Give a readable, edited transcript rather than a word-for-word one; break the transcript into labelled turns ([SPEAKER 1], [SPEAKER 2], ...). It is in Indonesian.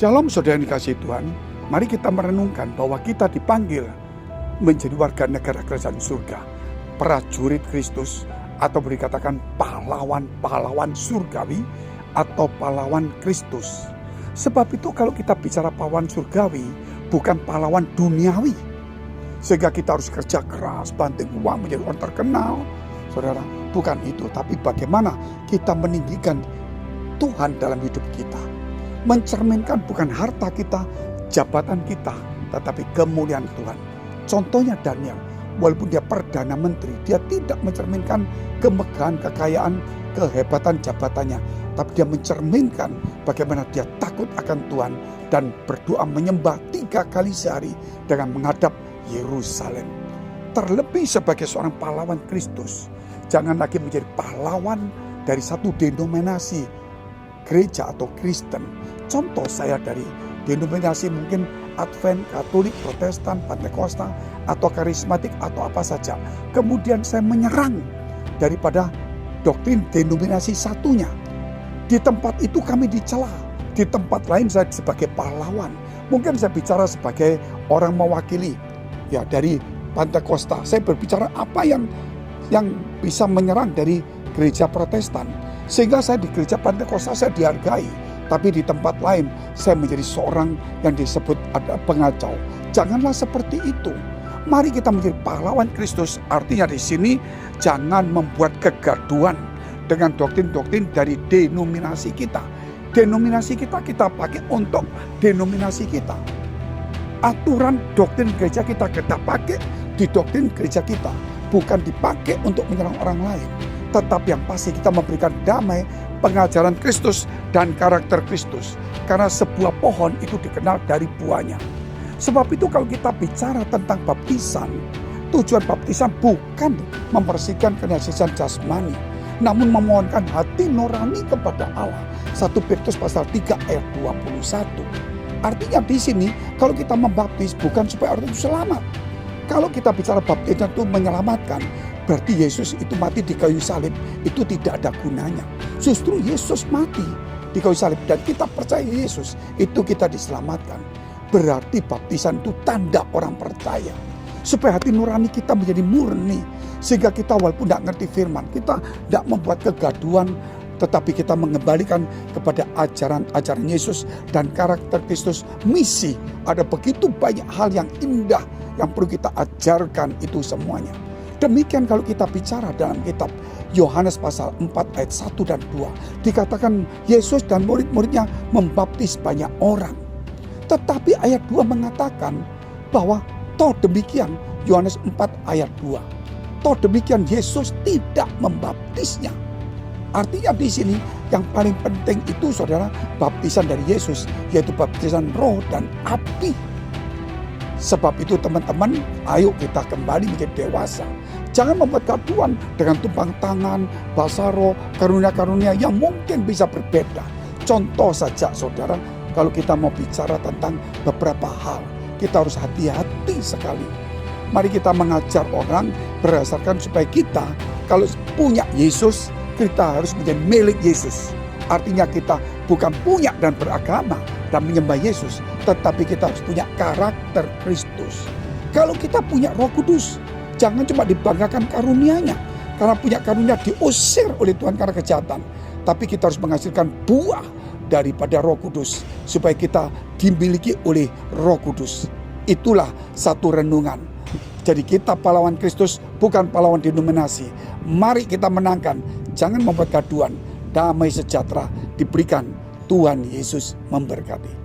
[SPEAKER 1] Shalom saudara yang dikasihi Tuhan. Mari kita merenungkan bahwa kita dipanggil menjadi warga negara kerajaan surga, prajurit Kristus, atau boleh dikatakan pahlawan-pahlawan surgawi atau pahlawan Kristus. Sebab itu kalau kita bicara pahlawan surgawi, bukan pahlawan duniawi. Sehingga kita harus kerja keras, banting uang menjadi orang terkenal. Saudara, bukan itu. Tapi bagaimana kita meninggikan Tuhan dalam hidup kita. Mencerminkan bukan harta kita, jabatan kita, tetapi kemuliaan Tuhan. Contohnya Daniel, walaupun dia Perdana Menteri, dia tidak mencerminkan kemegahan, kekayaan, kehebatan jabatannya. Tapi dia mencerminkan bagaimana dia takut akan Tuhan dan berdoa menyembah 3 kali sehari dengan menghadap Yerusalem. Terlebih sebagai seorang pahlawan Kristus, jangan lagi menjadi pahlawan dari satu denominasi gereja atau Kristen. Contoh saya dari denominasi mungkin Advent, Katolik, Protestan, Pentakosta, atau karismatik atau apa saja. Kemudian saya menyerang daripada doktrin denominasi satunya. Di tempat itu kami dicela, di tempat lain saya sebagai pahlawan. Mungkin saya bicara sebagai orang mewakili ya dari Pentakosta. Saya berbicara apa yang bisa menyerang dari gereja Protestan. Sehingga saya di gereja Pentakosta saya dihargai, tapi di tempat lain saya menjadi seorang yang disebut ada pengacau. Janganlah seperti itu. Mari kita menjadi pahlawan Kristus. Artinya di sini jangan membuat kegaduhan dengan doktrin-doktrin dari denominasi kita. Denominasi kita pakai untuk denominasi kita. Aturan doktrin gereja kita pakai di doktrin gereja kita. Bukan dipakai untuk menyerang orang lain. Tetapi yang pasti kita memberikan damai, pengajaran Kristus dan karakter Kristus. Karena sebuah pohon itu dikenal dari buahnya. Sebab itu kalau kita bicara tentang baptisan, tujuan baptisan bukan membersihkan kenajatan jasmani, namun memohonkan hati nurani kepada Allah. 1 Petrus pasal 3 ayat 21. Artinya di sini kalau kita membaptis bukan supaya orang itu selamat. Kalau kita bicara baptisan itu menyelamatkan, berarti Yesus itu mati di kayu salib itu tidak ada gunanya. Justru Yesus mati di kayu salib dan kita percaya Yesus, itu kita diselamatkan. Berarti baptisan itu tanda orang percaya. Supaya hati nurani kita menjadi murni. Sehingga kita walaupun tidak ngerti firman, kita tidak membuat kegaduhan, tetapi kita mengembalikan kepada ajaran-ajaran Yesus dan karakter Kristus. Misi, ada begitu banyak hal yang indah yang perlu kita ajarkan itu semuanya. Demikian kalau kita bicara dalam kitab Yohanes pasal 4 ayat 1 dan 2. Dikatakan Yesus dan murid-muridnya membaptis banyak orang. Tetapi ayat 2 mengatakan bahwa toh demikian, Yohanes 4 ayat 2. Toh demikian Yesus tidak membaptisnya. Artinya di sini yang paling penting itu saudara baptisan dari Yesus, yaitu baptisan roh dan api. Sebab itu teman-teman, ayo kita kembali menjadi dewasa. Jangan membuat gaduhan dengan tumpang tangan, basaro, karunia-karunia yang mungkin bisa berbeda. Contoh saja saudara, kalau kita mau bicara tentang beberapa hal, kita harus hati-hati sekali. Mari kita mengajar orang berdasarkan supaya kita kalau punya Yesus, kita harus menjadi milik Yesus. Artinya kita bukan punya dan beragama dan menyembah Yesus, tetapi kita harus punya karakter Kristus. Kalau kita punya Roh Kudus, jangan cuma dibanggakan karunia-Nya. Karena punya karunia diusir oleh Tuhan karena kejahatan. Tapi kita harus menghasilkan buah daripada Roh Kudus supaya kita dimiliki oleh Roh Kudus. Itulah satu renungan. Jadi kita pahlawan Kristus, bukan pahlawan denominasi. Mari kita menangkan, jangan membuat gaduhan. Damai sejahtera diberikan. Tuhan Yesus memberkati.